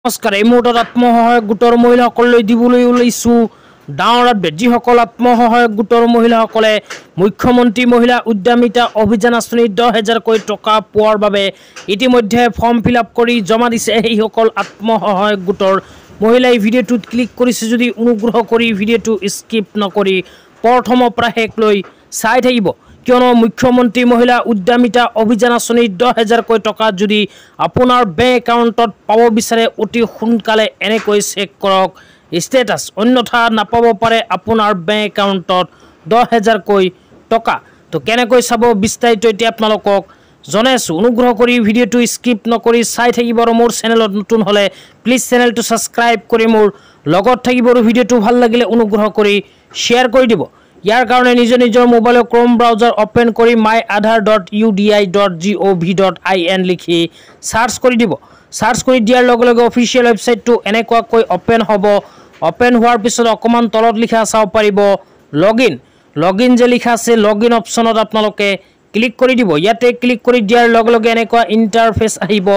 নমস্কাৰ এই মুহূৰ্তত আত্মসহায়ক গোটৰ মহিলাসকললৈ দিবলৈ ওলাইছো ডাঙৰ আপডেট যিসকল আত্মসহায়ক গোটৰ মহিলাসকলে মুখ্যমন্ত্ৰী মহিলা উদ্যমিতা অভিযান আঁচনিৰ 10,000 কোটি টকা পোৱাৰ বাবে ইতিমধ্যে ফৰ্ম ফিল আপ কৰি জমা দিছে এইসকল আত্মসহায়ক গোটৰ মহিলাই ভিডিঅ'টোত ক্লিক কৰিছে যদি অনুগ্ৰহ কৰি ভিডিঅ'টো স্কিপ নকৰি প্ৰথমৰ পৰা শেষলৈ চাই থাকিব কিয়নো মুখ্যমন্ত্ৰী মহিলা উদ্যমিতা অভিযান আঁচনিৰ 10,000 কোটি টকা যদি আপোনাৰ বেংক একাউণ্টত পাব বিচাৰে অতি সোনকালে এনেকৈ চেক কৰক ষ্টেটাছ অন্যথা নাপাব পাৰে আপোনাৰ বেংক একাউণ্টত 10,000 কোটি টকা তো কেনেকৈ চাব বিস্তাৰিত এতিয়া আপোনালোকক জনাইছো অনুগ্ৰহ কৰি ভিডিঅ'টো স্কিপ নকৰি চাই থাকিব আৰু মোৰ চেনেলত নতুন হলে প্লিজ চেনেলটো সাবস্ক্ৰাইব কৰি মোৰ লগত থাকিব আৰু ভিডিঅ'টো ভাল লাগিলে অনুগ্ৰহ কৰি শেয়াৰ কৰি দিব ইয়াৰ কাৰণে নিজৰ মোবাইলৰ ক্ৰোম ব্ৰাউজাৰ ওপেন কৰি myAadhar.udi.gov.in লিখি সাৰ্চ কৰি দিব সাৰ্চ কৰি দিয়াৰ লগে লগে অফিচিয়েল ৱেবছাইটটো এনেকুৱাকৈ ওপেন হ'ব ওপেন হোৱাৰ পিছত অকমান তলত লিখা চাব পাৰিব লগইন যে লিখা আছে লগইন অপচনত আপোনালোকে ক্লিক কৰি দিব ইয়াতে ক্লিক কৰি দিয়াৰ লগে লগে এনেকুৱা ইন্টাৰফেস আহিব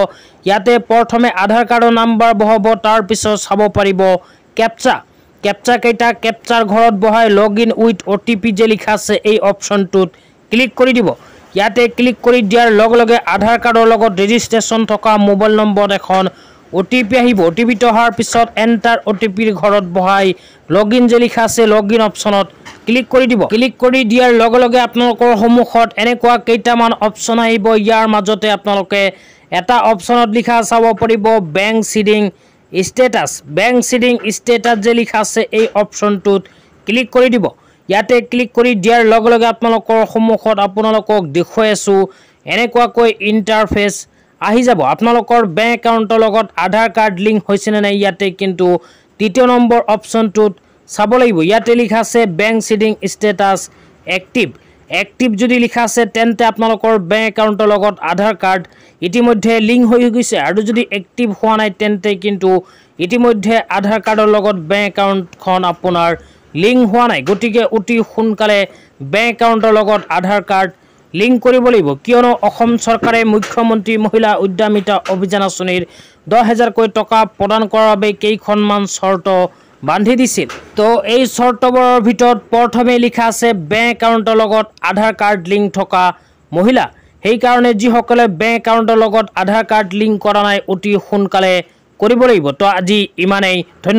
ইয়াতে প্ৰথমে আধাৰ কাৰ্ডৰ নাম্বাৰ বহাব তাৰ পিছত চাব পাৰিব কেপচা কেইটা কেপচাৰ ঘৰত বহাই লগইন উইথ ওটিপি যে লিখা আছে এই অপচনটোত ক্লিক কৰি দিব ইয়াতে ক্লিক কৰি দিয়াৰ লগে লগে আধাৰ কাৰ্ডৰ লগত ৰেজিষ্ট্ৰেচন থকা মোবাইল নম্বৰ এখন ওটিপি আহিব ওটিপিটো অহাৰ পিছত এন্টাৰ ওটিপিৰ ঘৰত বহাই লগইন যে লিখা আছে লগইন অপচনত ক্লিক কৰি দিব ক্লিক কৰি দিয়াৰ লগে লগে আপোনালোকৰ সন্মুখত এনেকুৱা কেইটামান অপচন আহিব ইয়াৰ মাজতে আপোনালোকে এটা অপচনত লিখা চাব পাৰিব বেংক সিডিং ষ্টেটাছ যে লিখা আছে এই অপচনটোত ক্লিক কৰি দিব ইয়াতে ক্লিক কৰি দিয়াৰ লগে লগে আপোনালোকৰ সন্মুখত আপোনালোকক দেখুৱাই আছো এনেকুৱাকৈ ইন্টাৰফেস আহি যাব আপোনালোকৰ বেংক একাউণ্টৰ লগত আধাৰ কাৰ্ড লিংক হৈছে নে নাই ইয়াতে কিন্তু তৃতীয় নম্বৰ অপচনটোত চাব লাগিব ইয়াতে লিখা আছে বেংক সিডিং ষ্টেটাছ এক্টিভ যদি লিখা আছে তেন্তে আপোনালোকৰ বেংক একাউণ্টৰ লগত আধাৰ কাৰ্ড ইতিমধ্যে লিংক হৈ গৈছে আৰু যদি এক্টিভ হোৱা নাই তেন্তে কিন্তু ইতিমধ্যে আধাৰ কাৰ্ডৰ লগত বেংক একাউণ্টখন আপোনাৰ লিংক হোৱা নাই গতিকে অতি সোনকালে বেংক একাউণ্টৰ লগত আধাৰ কাৰ্ড লিংক কৰিব লাগিব কিয়নো অসম চৰকাৰে মুখ্যমন্ত্ৰী মহিলা উদ্যমিতা অভিযান আঁচনিৰ 10,000 কোটি টকা প্ৰদান কৰাৰ বাবে কেইখনমান চৰ্ত বান্ধি দিছিল তো এই চৰ্তবোৰৰ ভিতৰত প্ৰথমে লিখা আছে বেংক একাউণ্টৰ লগত আধাৰ কাৰ্ড লিংক থকা মহিলা সেই কাৰণে যিসকলে বেংক একাউণ্টৰ লগত আধাৰ কাৰ্ড লিংক কৰা নাই অতি সোনকালে কৰিব লাগিব তো আজি ইমানেই ধন্যবাদ।